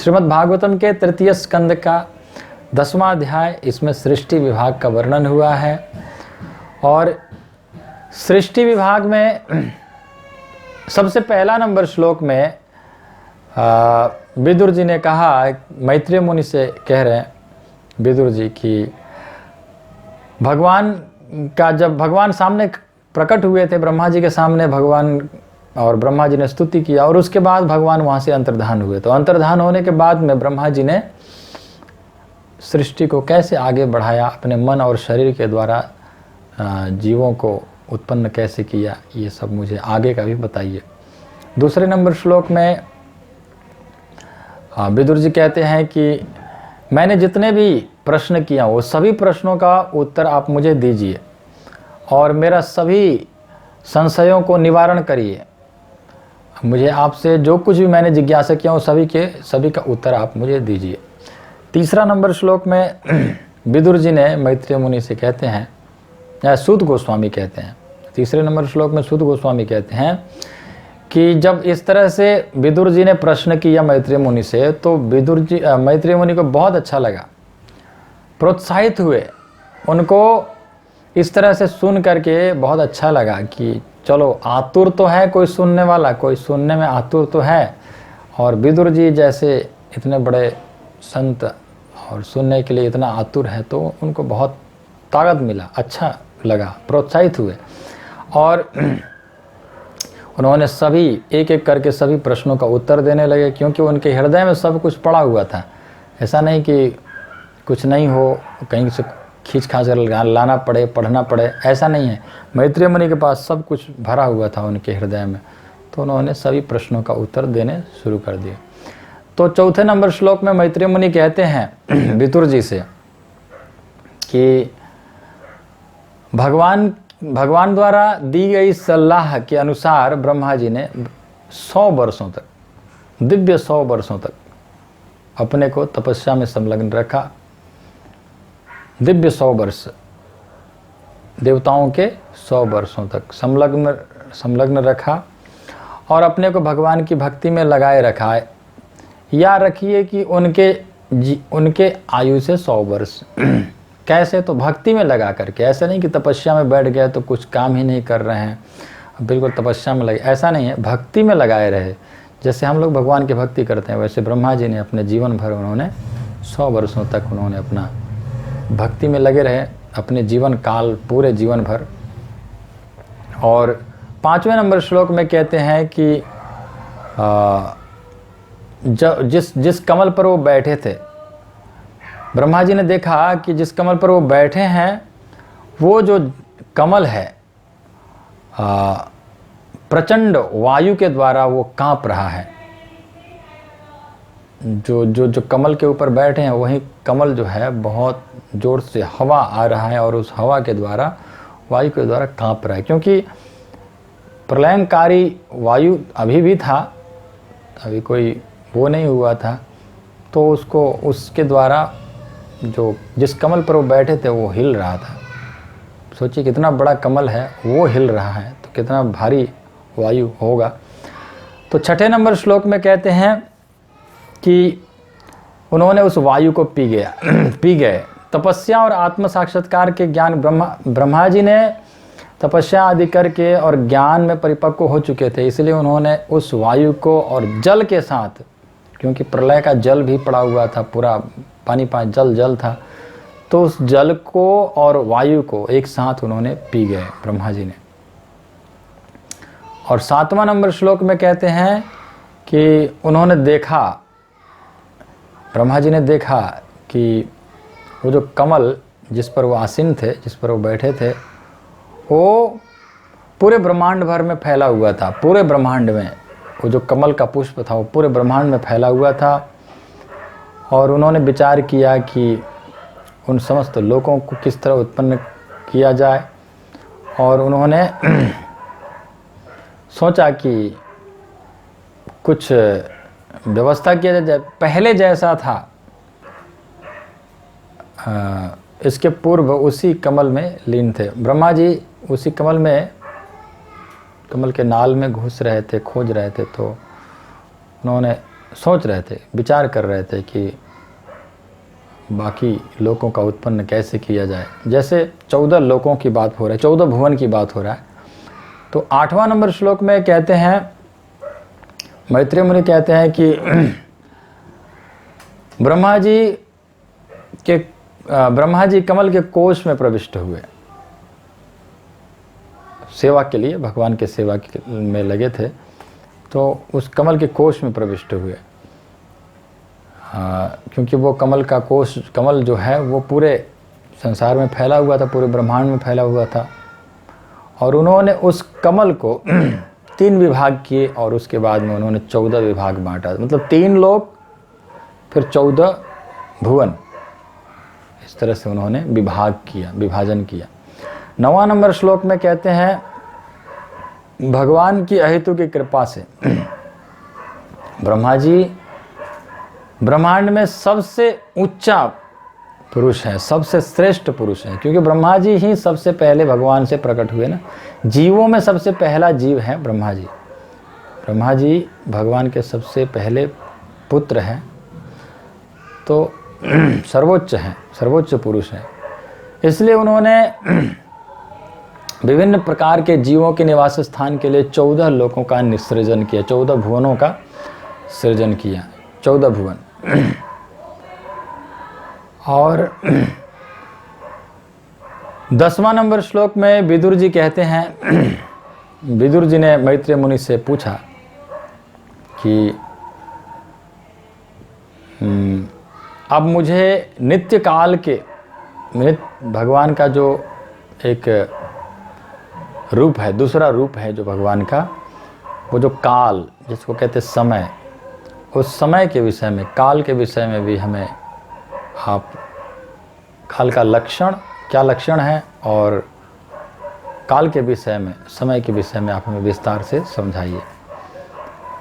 श्रीमद् भागवतम के तृतीय स्कंद का 10वां अध्याय, इसमें सृष्टि विभाग का वर्णन हुआ है। और सृष्टि विभाग में सबसे पहला नंबर श्लोक में विदुर जी ने कहा, मैत्रेय मुनि से कह रहे हैं विदुर जी कि भगवान का, जब भगवान सामने प्रकट हुए थे ब्रह्मा जी के सामने भगवान, और ब्रह्मा जी ने स्तुति किया और उसके बाद भगवान वहाँ से अंतर्धान हुए। तो अंतर्धान होने के बाद में ब्रह्मा जी ने सृष्टि को कैसे आगे बढ़ाया, अपने मन और शरीर के द्वारा जीवों को उत्पन्न कैसे किया, ये सब मुझे आगे का भी बताइए। दूसरे नंबर श्लोक में विदुर जी कहते हैं कि मैंने जितने भी प्रश्न किया वो सभी प्रश्नों का उत्तर आप मुझे दीजिए और मेरा सभी संशयों को निवारण करिए। मुझे आपसे जो कुछ भी मैंने जिज्ञासा किया वो सभी का उत्तर आप मुझे दीजिए। तीसरा नंबर श्लोक में विदुर जी ने मैत्रेय मुनि से कहते हैं, या सूत गोस्वामी कहते हैं, तीसरे नंबर श्लोक में सूत गोस्वामी कहते हैं कि जब इस तरह से विदुर जी ने प्रश्न किया मैत्रेय मुनि से, तो मैत्रेय मुनि को बहुत अच्छा लगा, प्रोत्साहित हुए। उनको इस तरह से सुन करके बहुत अच्छा लगा कि चलो आतुर तो है कोई सुनने वाला, कोई सुनने में आतुर तो है। और विदुर जी जैसे इतने बड़े संत और सुनने के लिए इतना आतुर है, तो उनको बहुत ताकत मिला, अच्छा लगा, प्रोत्साहित हुए। और उन्होंने सभी एक एक करके सभी प्रश्नों का उत्तर देने लगे, क्योंकि उनके हृदय में सब कुछ पड़ा हुआ था। ऐसा नहीं कि कुछ नहीं हो, कहीं से खींच खाच कर लाना पड़े, पढ़ना पड़े, ऐसा नहीं है। मैत्रेय मुनि के पास सब कुछ भरा हुआ था उनके हृदय में, तो उन्होंने सभी प्रश्नों का उत्तर देने शुरू कर दिए। तो चौथे नंबर श्लोक में मैत्रेय मुनि कहते हैं विदुर जी से कि भगवान द्वारा दी गई सलाह के अनुसार ब्रह्मा जी ने 100 वर्षों तक, दिव्य 100 वर्षों तक अपने को तपस्या में संलग्न रखा। दिव्य 100 वर्ष, देवताओं के 100 वर्षों तक संलग्न रखा और अपने को भगवान की भक्ति में लगाए रखा है। या रखिए कि उनके आयु से 100 वर्ष कैसे, तो भक्ति में लगा करके। ऐसा नहीं कि तपस्या में बैठ गए तो कुछ काम ही नहीं कर रहे हैं, बिल्कुल तपस्या में लगे, ऐसा नहीं है। भक्ति में लगाए रहे, जैसे हम लोग भगवान की भक्ति करते हैं, वैसे ब्रह्मा जी ने अपने जीवन भर उन्होंने 100 वर्षों तक उन्होंने अपना भक्ति में लगे रहे, अपने जीवन काल, पूरे जीवन भर। और 5वें नंबर श्लोक में कहते हैं कि जिस कमल पर वो बैठे थे, ब्रह्मा जी ने देखा कि जिस कमल पर वो बैठे हैं वो जो कमल है प्रचंड वायु के द्वारा वो कांप रहा है। जो कमल के ऊपर बैठे हैं वही कमल जो है बहुत जोर से हवा आ रहा है और उस हवा के द्वारा, वायु के द्वारा कांप रहा है, क्योंकि प्रलयंकारी वायु अभी भी था, अभी कोई वो नहीं हुआ था। तो उसके द्वारा जिस कमल पर वो बैठे थे वो हिल रहा था। सोचिए कितना बड़ा कमल है, वो हिल रहा है, तो कितना भारी वायु होगा। तो 6ठे नंबर श्लोक में कहते हैं कि उन्होंने उस वायु को पी गए। तपस्या और आत्म साक्षात्कार के ज्ञान ब्रह्मा जी ने तपस्या आदि करके और ज्ञान में परिपक्व हो चुके थे, इसलिए उन्होंने उस वायु को और जल के साथ, क्योंकि प्रलय का जल भी पड़ा हुआ था, पूरा पानी जल था, तो उस जल को और वायु को एक साथ उन्होंने पी गए ब्रह्मा जी ने। और 7वां नंबर श्लोक में कहते हैं कि उन्होंने देखा, ब्रह्मा जी ने देखा कि वो जो कमल जिस पर वो आसीन थे, जिस पर वो बैठे थे, वो पूरे ब्रह्मांड भर में फैला हुआ था। पूरे ब्रह्मांड में वो जो कमल का पुष्प था वो पूरे ब्रह्मांड में फैला हुआ था। और उन्होंने विचार किया कि उन समस्त लोगों को किस तरह उत्पन्न किया जाए, और उन्होंने सोचा कि कुछ व्यवस्था किया जाए। पहले जैसा था, इसके पूर्व उसी कमल में लीन थे ब्रह्मा जी, उसी कमल के नाल में घुस रहे थे, खोज रहे थे। तो उन्होंने सोच रहे थे, विचार कर रहे थे कि बाकी लोकों का उत्पन्न कैसे किया जाए। जैसे 14 लोकों की बात हो रहा है, 14 भुवन की बात हो रहा है। तो 8वां नंबर श्लोक में कहते हैं, मैत्रेय मुनि कहते हैं कि ब्रह्मा जी कमल के कोश में प्रविष्ट हुए, सेवा के लिए, भगवान के सेवा में लगे थे, तो उस कमल के कोश में प्रविष्ट हुए। क्योंकि वो कमल का कोश, कमल जो है वो पूरे संसार में फैला हुआ था, पूरे ब्रह्मांड में फैला हुआ था, और उन्होंने उस कमल को 3 विभाग किए, और उसके बाद में उन्होंने 14 विभाग बांटा। मतलब 3 लोक, फिर 14 भुवन, इस तरह से उन्होंने विभाग किया, विभाजन किया। 9वां नंबर श्लोक में कहते हैं, भगवान की अहेतु की कृपा से ब्रह्मा जी ब्रह्मांड में सबसे ऊंचा पुरुष है, सबसे श्रेष्ठ पुरुष है, क्योंकि ब्रह्मा जी ही सबसे पहले भगवान से प्रकट हुए ना। जीवों में सबसे पहला जीव है ब्रह्मा जी। ब्रह्मा जी भगवान के सबसे पहले पुत्र हैं, तो सर्वोच्च हैं, सर्वोच्च पुरुष हैं। इसलिए उन्होंने विभिन्न प्रकार के जीवों के निवास स्थान के लिए 14 लोकों का निसृजन किया, 14 भुवनों का सृजन किया, 14 भुवन। और 10वां नंबर श्लोक में विदुर जी कहते हैं, विदुर जी ने मैत्रेय मुनि से पूछा कि अब मुझे नित्य काल के, भगवान का जो एक रूप है, दूसरा रूप है जो भगवान का, वो जो काल जिसको कहते समय, उस समय के विषय में, काल के विषय में भी हमें आप काल का लक्षण, क्या लक्षण है, और काल के विषय में, समय के विषय में आप हमें विस्तार से समझाइए।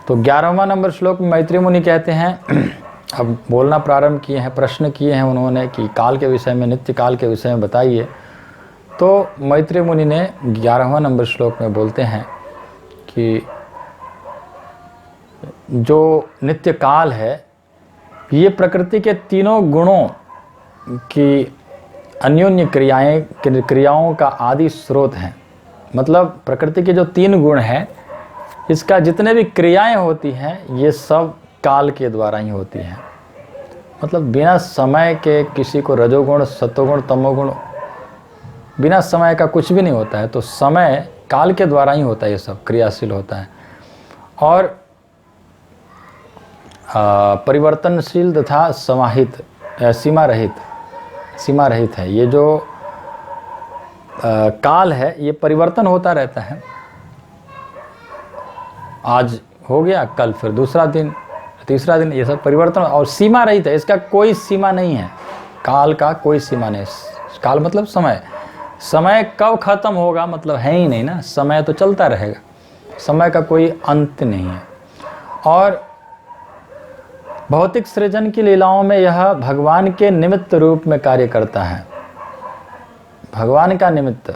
तो 11वां नंबर श्लोक में मैत्रेय मुनि कहते हैं, अब बोलना प्रारंभ किए हैं, प्रश्न किए हैं उन्होंने कि काल के विषय में, नित्य काल के विषय में बताइए। तो मैत्रेय मुनि ने 11वां नंबर श्लोक में बोलते हैं कि जो नित्य काल है, ये प्रकृति के तीनों गुणों की अन्योन्य क्रियाओं का आदि स्रोत हैं। मतलब प्रकृति के जो 3 गुण हैं, इसका जितने भी क्रियाएं होती हैं, ये सब काल के द्वारा ही होती हैं। मतलब बिना समय के किसी को रजोगुण, सत्वगुण, तमोगुण, बिना समय का कुछ भी नहीं होता है। तो समय काल के द्वारा ही होता है, ये सब क्रियाशील होता है। और परिवर्तनशील तथा समाहित, सीमा रहित है। ये जो काल है, ये परिवर्तन होता रहता है। आज हो गया, कल फिर दूसरा दिन, तीसरा दिन, ये सब परिवर्तन, और सीमा रहित है, इसका कोई सीमा नहीं है। काल का कोई सीमा नहीं। काल मतलब समय, समय कब खत्म होगा मतलब है ही नहीं ना, समय तो चलता रहेगा, समय का कोई अंत नहीं है। और भौतिक सृजन की लीलाओं में यह भगवान के निमित्त रूप में कार्य करता है। भगवान का निमित्त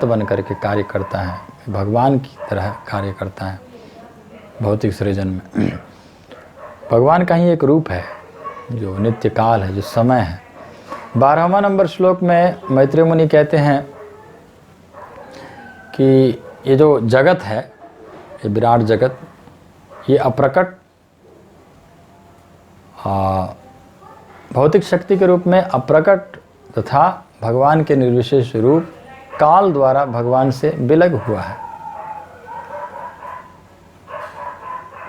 बन करके कार्य करता है, भगवान की तरह कार्य करता है भौतिक सृजन में। भगवान का ही एक रूप है जो नित्य काल है, जो समय है। 12वां नंबर श्लोक में मैत्रेय मुनि कहते हैं कि ये जो जगत है, ये विराट जगत, ये अप्रकट भौतिक शक्ति के रूप में अप्रकट तथा भगवान के निर्विशेष रूप काल द्वारा भगवान से विलग हुआ है।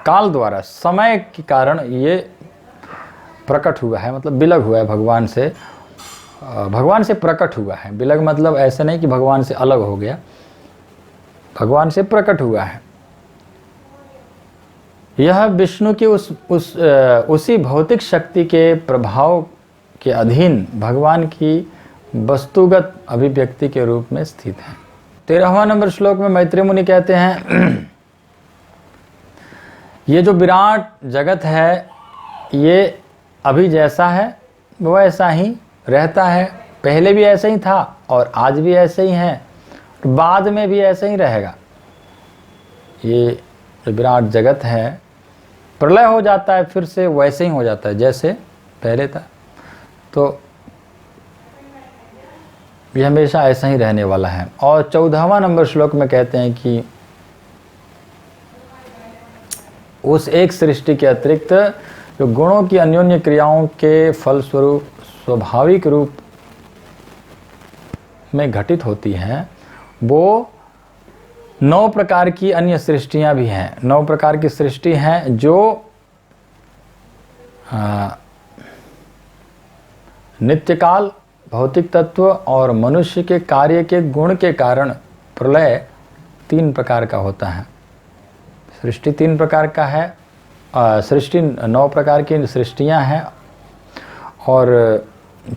काल द्वारा, समय के कारण ये प्रकट हुआ है, मतलब विलग हुआ है भगवान से प्रकट हुआ है। विलग मतलब ऐसा नहीं कि भगवान से अलग हो गया, भगवान से प्रकट हुआ है। यह विष्णु की उसी भौतिक शक्ति के प्रभाव के अधीन भगवान की वस्तुगत अभिव्यक्ति के रूप में स्थित है। 13वां नंबर श्लोक में मैत्रेय मुनि कहते हैं, ये जो विराट जगत है, ये अभी जैसा है वो ऐसा ही रहता है। पहले भी ऐसा ही था और आज भी ऐसे ही है, बाद में भी ऐसा ही रहेगा। ये जो विराट जगत है प्रलय हो जाता है फिर से वैसे ही हो जाता है जैसे पहले था। तो ये हमेशा ऐसा ही रहने वाला है। और 14वां नंबर श्लोक में कहते हैं कि उस एक सृष्टि के अतिरिक्त जो गुणों की अन्योन्य क्रियाओं के फलस्वरूप स्वाभाविक रूप में घटित होती हैं, वो 9 प्रकार की अन्य सृष्टियां भी हैं। 9 प्रकार की सृष्टि हैं जो नित्यकाल, भौतिक तत्व और मनुष्य के कार्य के गुण के कारण प्रलय 3 प्रकार का होता है। सृष्टि 3 प्रकार का है, सृष्टि 9 प्रकार की सृष्टियां हैं और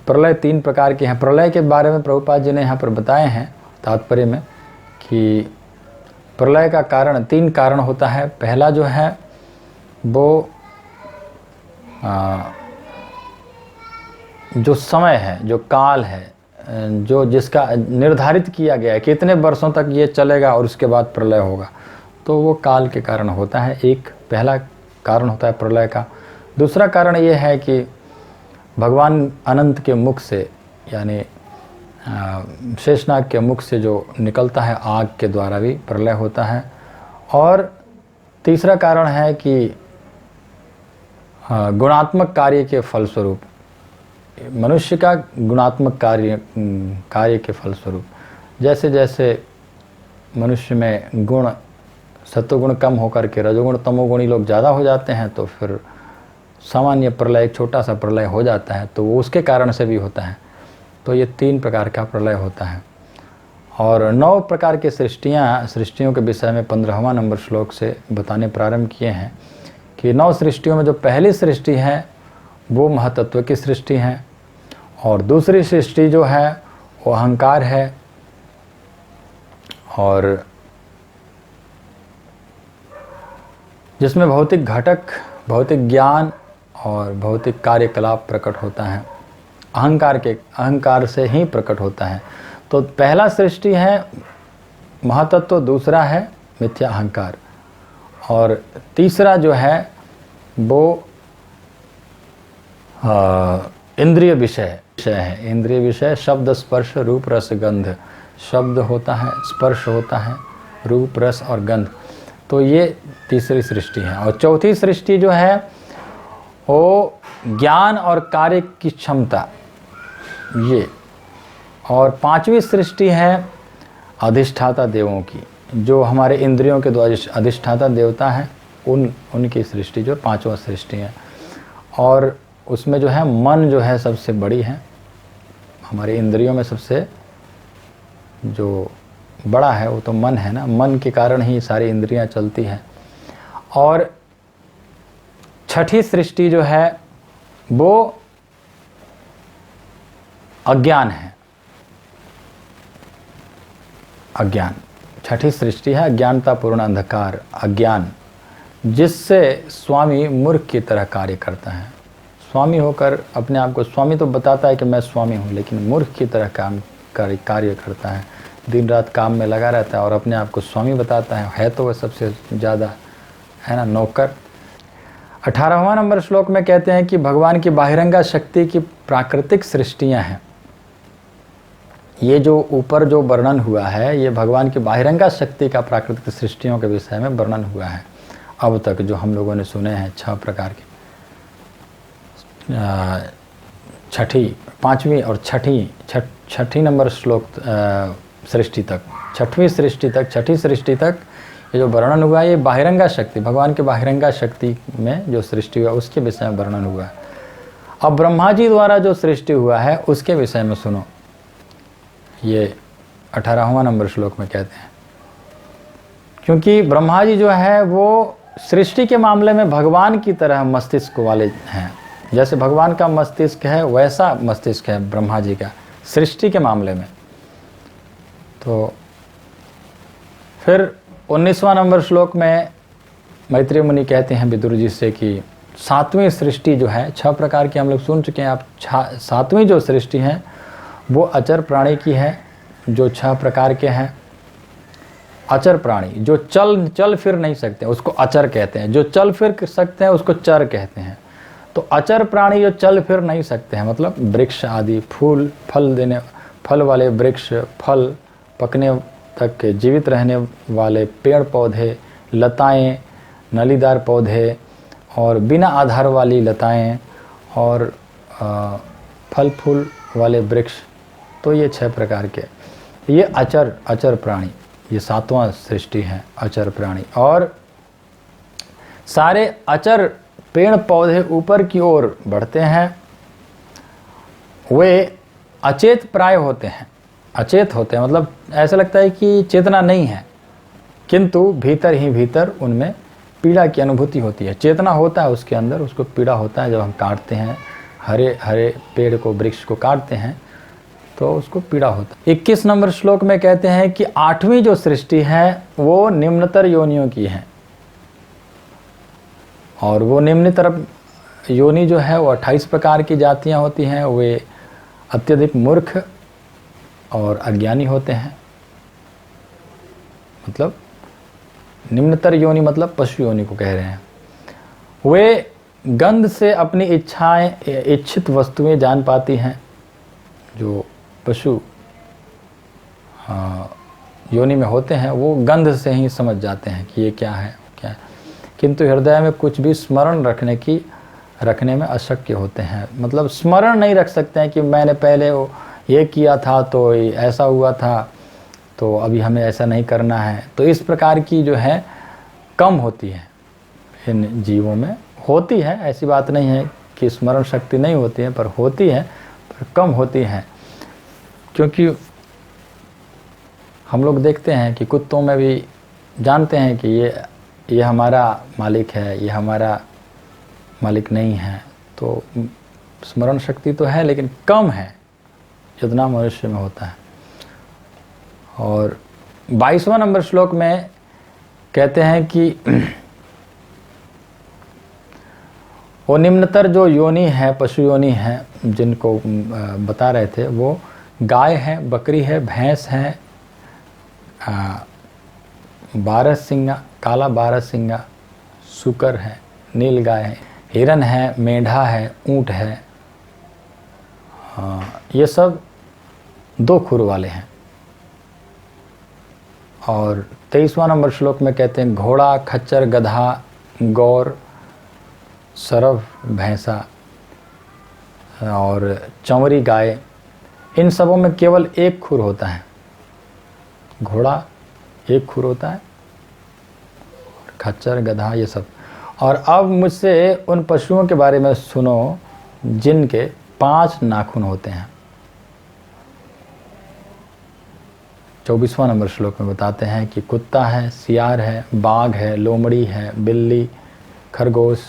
प्रलय 3 प्रकार के हैं। प्रलय के बारे में प्रभुपाद जी ने यहाँ पर बताए हैं तात्पर्य में कि प्रलय का कारण 3 कारण होता है। पहला जो है वो जो समय है, जो काल है, जो जिसका निर्धारित किया गया है कितने वर्षों तक ये चलेगा और उसके बाद प्रलय होगा, तो वो काल के कारण होता है। एक पहला कारण होता है प्रलय का। दूसरा कारण ये है कि भगवान अनंत के मुख से यानी शेषनाग के मुख से जो निकलता है आग के द्वारा भी प्रलय होता है। और तीसरा कारण है कि गुणात्मक कार्य के फलस्वरूप, मनुष्य का गुणात्मक कार्य के फलस्वरूप, जैसे जैसे मनुष्य में गुण सत्वगुण कम होकर के रजोगुण तमोगुणी लोग ज़्यादा हो जाते हैं तो फिर सामान्य प्रलय, एक छोटा सा प्रलय हो जाता है, तो वो उसके कारण से भी होता है। तो ये 3 प्रकार का प्रलय होता है। और 9 प्रकार की सृष्टियों के विषय में 15वां नंबर श्लोक से बताने प्रारंभ किए हैं कि 9 सृष्टियों में जो पहली सृष्टि है वो महतत्व की सृष्टि है, और दूसरी सृष्टि जो है वो अहंकार है, और जिसमें भौतिक घटक, भौतिक ज्ञान और भौतिक कार्यकलाप प्रकट होता है। अहंकार से ही प्रकट होता है। तो पहला सृष्टि है महातत्व, दूसरा है मिथ्या अहंकार, और तीसरा जो है वो इंद्रिय विषय है। इंद्रिय विषय शब्द, स्पर्श, रूप, रस, गंध। शब्द होता है, स्पर्श होता है, रूप, रस और गंध। तो ये तीसरी सृष्टि है। और चौथी सृष्टि जो है वो ज्ञान और कार्य की क्षमता, ये। और 5वीं सृष्टि है अधिष्ठाता देवों की, जो हमारे इंद्रियों के द्वारा अधिष्ठाता देवता है उनकी सृष्टि जो 5वां सृष्टि है। और उसमें जो है मन जो है सबसे बड़ी है, हमारे इंद्रियों में सबसे जो बड़ा है वो तो मन है ना। मन के कारण ही सारी इंद्रियां चलती हैं। और 6ठी सृष्टि जो है वो अज्ञान है। अज्ञान 6ठी सृष्टि है, अज्ञानतापूर्ण अंधकार, अज्ञान, जिससे स्वामी मूर्ख की तरह कार्य करता है। स्वामी होकर अपने आप को स्वामी तो बताता है कि मैं स्वामी हूँ, लेकिन मूर्ख की तरह कार्य करता है, दिन रात काम में लगा रहता है और अपने आप को स्वामी बताता है तो वह सबसे ज़्यादा है ना नौकर। 18वां नंबर श्लोक में कहते हैं कि भगवान की बाहिरंगा शक्ति की प्राकृतिक सृष्टियां हैं। ये जो ऊपर जो वर्णन हुआ है ये भगवान की बाहिरंगा शक्ति का प्राकृतिक सृष्टियों के विषय में वर्णन हुआ है। अब तक जो हम लोगों ने सुने हैं 6 प्रकार के, 6ठी, 5वीं और 6ठी नंबर श्लोक सृष्टि तक, 6वीं सृष्टि तक, 6ठी सृष्टि तक ये जो वर्णन हुआ है ये बाहिरंगा शक्ति, भगवान के बाहिरंगा शक्ति में जो सृष्टि हुआ उसके विषय में वर्णन हुआ है। अब ब्रह्मा जी द्वारा जो सृष्टि हुआ है उसके विषय में सुनो, ये 18वां नंबर श्लोक में कहते हैं। क्योंकि ब्रह्मा जी जो है वो सृष्टि के मामले में भगवान की तरह मस्तिष्क वाले हैं। जैसे भगवान का मस्तिष्क है वैसा मस्तिष्क है ब्रह्मा जी का सृष्टि के मामले में। तो फिर 19वां नंबर श्लोक में मैत्रेय मुनि कहते हैं विदुर जी से कि 7वीं सृष्टि जो है, 6 प्रकार की हम लोग सुन चुके हैं, आप 7वीं जो सृष्टि है वो अचर प्राणी की है, जो 6 प्रकार के हैं। अचर प्राणी जो चल फिर नहीं सकते उसको अचर कहते हैं, जो चल फिर सकते हैं उसको चर कहते हैं। तो अचर प्राणी जो चल फिर नहीं सकते हैं, मतलब वृक्ष आदि, फल वाले वृक्ष, फल पकने तक के जीवित रहने वाले पेड़ पौधे, लताएं, नलीदार पौधे और बिना आधार वाली लताएं और फल फूल वाले वृक्ष। तो ये 6 प्रकार के, ये अचर प्राणी, ये 7वां सृष्टि है अचर प्राणी। और सारे अचर पेड़ पौधे ऊपर की ओर बढ़ते हैं, वे अचेत प्राय होते हैं, अचेत होते हैं, मतलब ऐसा लगता है कि चेतना नहीं है, किंतु भीतर ही भीतर उनमें पीड़ा की अनुभूति होती है। चेतना होता है उसके अंदर, उसको पीड़ा होता है। जब हम काटते हैं हरे हरे पेड़ को, वृक्ष को काटते हैं तो उसको पीड़ा होता है। 21 नंबर श्लोक में कहते हैं कि 8वीं जो सृष्टि है वो निम्नतर योनियों की है, और वो निम्नतर योनि जो है वो 28 प्रकार की जातियां होती हैं। वे अत्यधिक मूर्ख और अज्ञानी होते हैं, मतलब निम्नतर योनि मतलब पशु योनि को कह रहे हैं। वे गंध से अपनी इच्छित वस्तुएं जान पाती हैं। जो पशु योनि में होते हैं वो गंध से ही समझ जाते हैं कि ये क्या है क्या है, किंतु हृदय में कुछ भी स्मरण रखने में अशक्य होते हैं। मतलब स्मरण नहीं रख सकते हैं कि मैंने पहले ये किया था तो ऐसा हुआ था, तो अभी हमें ऐसा नहीं करना है। तो इस प्रकार की जो है कम होती है, इन जीवों में होती है, ऐसी बात नहीं है कि स्मरण शक्ति नहीं होती है, पर होती है, पर कम होती है। क्योंकि हम लोग देखते हैं कि कुत्तों में भी जानते हैं कि ये हमारा मालिक है, ये हमारा मालिक नहीं है। तो स्मरण शक्ति तो है लेकिन कम है जितना मनुष्य में होता है। और 22वां नंबर श्लोक में कहते हैं कि वो निम्नतर जो योनि है, पशु योनि है, जिनको बता रहे थे, वो गाय है, बकरी है, भैंस है, 12 सिंगा, काला 12 सिंगा, सूकर है, नील गाय है, हिरन है, मेंढा है, ऊंट है। ये सब 2 खुर वाले हैं। और 23वां नंबर श्लोक में कहते हैं घोड़ा, खच्चर, गधा, गौर, सरव, भैंसा और चंवरी गाय, इन सबों में केवल 1 खुर होता है। घोड़ा 1 खुर होता है, खच्चर, गधा, ये सब। और अब मुझसे उन पशुओं के बारे में सुनो जिनके 5 नाखून होते हैं। 24वां नंबर श्लोक में बताते हैं कि कुत्ता है, सियार है, बाघ है, लोमड़ी है, बिल्ली, खरगोश,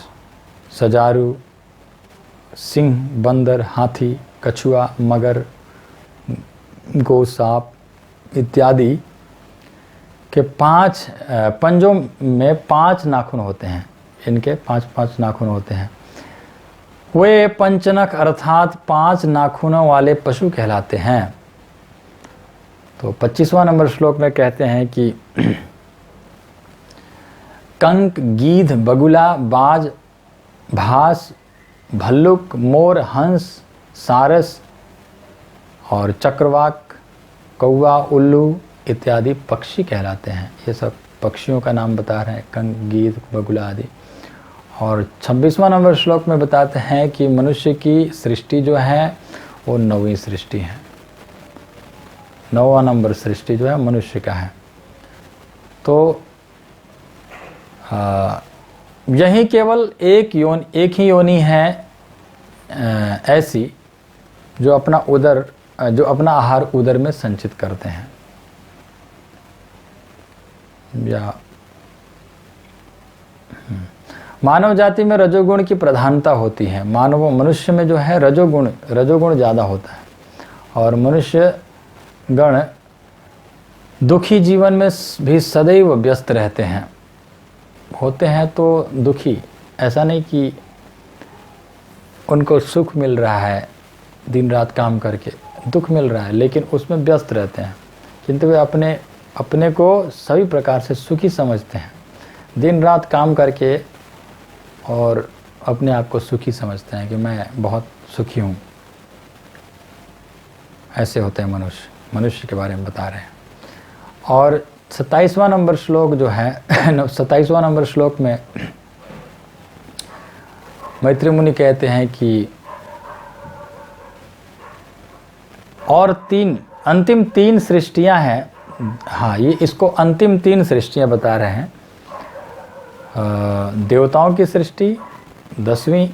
सजारू, सिंह, बंदर, हाथी, कछुआ, मगर, गौ, सांप इत्यादि के 5 पंजों में 5 नाखून होते हैं। इनके 5 नाखून होते हैं। वे पंचनख अर्थात 5 नाखूनों वाले पशु कहलाते हैं। तो 25वां नंबर श्लोक में कहते हैं कि कंक, गीध, बगुला, बाज, भास, भल्लुक, मोर, हंस, सारस और चक्रवाक, कौवा, उल्लू इत्यादि पक्षी कहलाते हैं। ये सब पक्षियों का नाम बता रहे हैं, कंक, गीध, बगुला आदि। और 26वां नंबर श्लोक में बताते हैं कि मनुष्य की सृष्टि जो है वो 9वीं सृष्टि है। 9वां नंबर सृष्टि जो है मनुष्य का है। तो यही केवल एक ही योनि है ऐसी जो अपना आहार उदर में संचित करते हैं। या मानव जाति में रजोगुण की प्रधानता होती है। मनुष्य में जो है रजोगुण ज़्यादा होता है। और मनुष्य गण दुखी जीवन में भी सदैव व्यस्त रहते हैं, होते हैं तो दुखी। ऐसा नहीं कि उनको सुख मिल रहा है दिन रात काम करके, दुख मिल रहा है, लेकिन उसमें व्यस्त रहते हैं। किंतु वे अपने को सभी प्रकार से सुखी समझते हैं, दिन रात काम करके और अपने आप को सुखी समझते हैं कि मैं बहुत सुखी हूँ। ऐसे होते हैं मनुष्य के बारे में बता रहे हैं। और 27वां नंबर श्लोक जो है 27वां नंबर श्लोक में मैत्री मुनि कहते हैं कि और अंतिम तीन सृष्टियां हैं। हाँ, ये इसको अंतिम तीन सृष्टियां बता रहे हैं। देवताओं की सृष्टि 10वीं,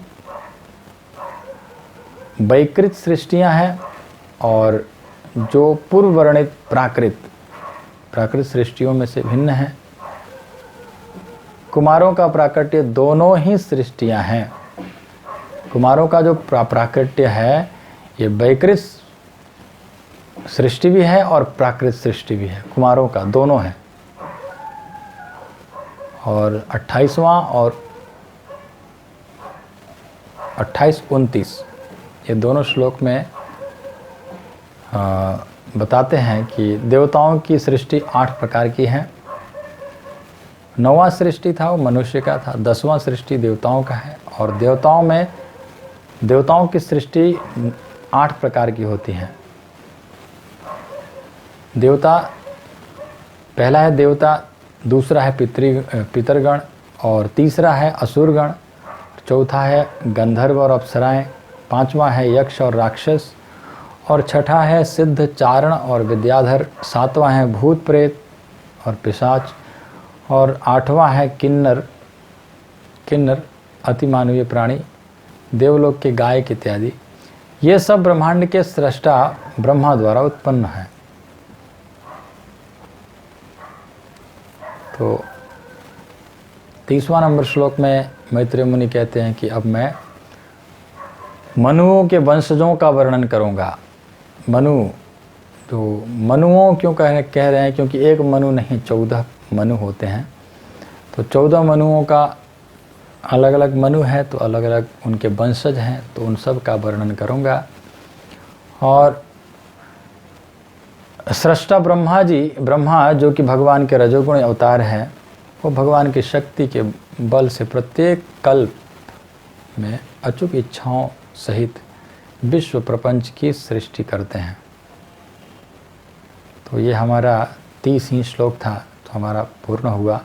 वैकृत सृष्टियां हैं, और जो पूर्व वर्णित प्राकृत सृष्टियों में से भिन्न है। कुमारों का प्राकट्य दोनों ही सृष्टियां हैं। कुमारों का जो प्राकट्य है ये वैकृत सृष्टि भी है और प्राकृत सृष्टि भी है, कुमारों का दोनों है। और 28वां और 28-29 ये दोनों श्लोक में बताते हैं कि देवताओं की सृष्टि 8 प्रकार की है। 9वां सृष्टि था वो मनुष्य का था, 10वां सृष्टि देवताओं का है। और देवताओं की सृष्टि 8 प्रकार की होती है। देवता, पहला है देवता, दूसरा है पितरगण, और तीसरा है असुरगण, चौथा है गंधर्व और अप्सराएं, 5वां है यक्ष और राक्षस, और छठा है सिद्ध, चारण और विद्याधर, 7वां है भूत प्रेत और पिशाच, और 8वां है किन्नर अतिमानवीय प्राणी, देवलोक के गायक इत्यादि। ये सब ब्रह्मांड के सृष्टा ब्रह्मा द्वारा उत्पन्न है। तो 30वां नंबर श्लोक में मैत्रेय मुनि कहते हैं कि अब मैं मनुओं के वंशजों का वर्णन करूंगा। मनुओं क्यों कह रहे हैं, क्योंकि एक मनु नहीं 14 मनु होते हैं। तो 14 मनुओं का अलग अलग मनु है, तो अलग अलग उनके वंशज हैं, तो उन सब का वर्णन करूंगा। और सृष्टा ब्रह्मा जो कि भगवान के रजोगुण अवतार हैं, वो भगवान की शक्ति के बल से प्रत्येक कल्प में अचूक इच्छाओं सहित विश्व प्रपंच की सृष्टि करते हैं। तो ये हमारा 30 ही श्लोक था, तो हमारा पूर्ण हुआ।